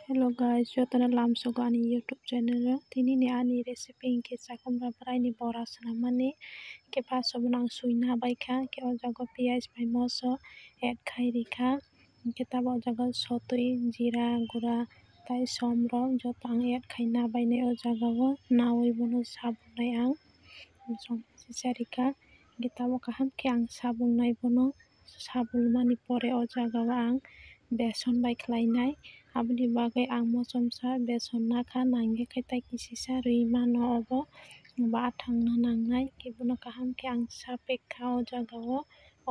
Hello guys, jotana lamsogo ani YouTube channel o tinini ani recipe hingke chakomra braini bora swnamani hingke first of all ang suina baikha hingke o jaga piyaj bai moso add khai rikha hingke tabo o jaga sotui jira gura tai somrok joto ang add khai nabainai o jaga o nawui bono sabunai ang sisarikha hingke tabo kaham khe ang sabunai bono sabunmani pore o jaga o ang beson bai khlainai aboni bagai ang mochomsa beson nakha nangye khai tai kisisa rui mano obo bathang no nangnai kebono kaham khe ang sapekha o jaga o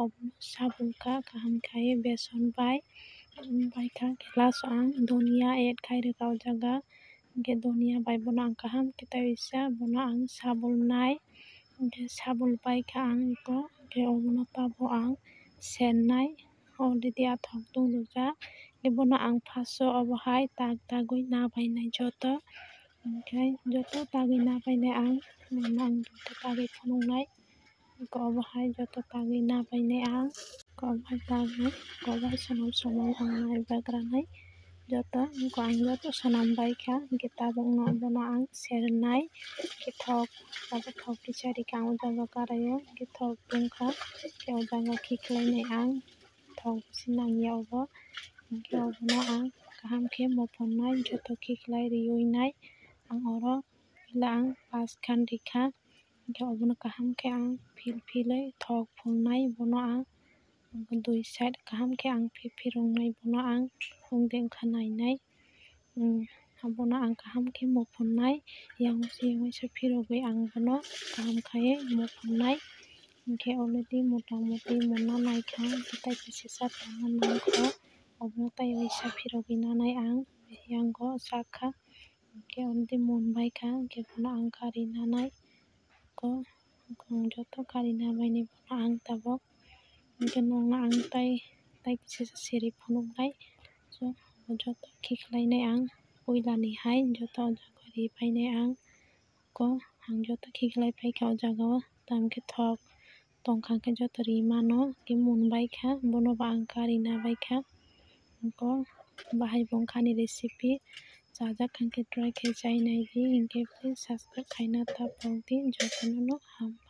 obono sabunka kaham khai beson bai baikha last o ang donia add khai rwkha o jaga hingke donia bai bono ang kaham khe taisa bono ang sabulnai hingke sabul baikha ang iko hingke obono tabo ang sennai already athok tungrijak bono ang first o obo hai tak tagui nabainai joto hingke joto tagui nabainai ang joto tagui phunuknai obo hai joto tagui nabainai ang obo hai tagui obo hai sonam somung ang naibagranai joto ang joto sonam baikha hingke tabuk no bono ang sernai hingke thok abo thok kisarikha ang o jaga karai o hingke thok tungkha hingke o jaga khiklainai ang thok sinangya obo hingke obono ang kaham khe mophonnai joto khiklai riwui ang oro pila ang paskhan rikha hingke obono kaham khe ang pilpilui thok phungnai bono ang dui side kaham khe ang phirungnai bono ang phungde wngkha nainai abono ang kaham khe mophonnai yang waisa phirogui ang bono kaham khai mophonnai hingke already motamuti munna naikha tai kisisa tongna nangkha obono tai waisa phirogui nanai ang yango chakha hingke already munbaikha hingke bono ang kari nanai joto kari nabainai bono ang tabok hingke nongna ang tai kisisa siri phunuknai joto khiklainai ang puilani hai joto o jaga ripainai ang joto khiklai paikha o jaga o tamokhe thok tongkha khe joto rimano hingke munbaikha bonobo ang kari nabaikha bahai bo wngkhani recipe chajak khe try khai chai naidi hingke please subscribe khaina tapok di jotono no hammai।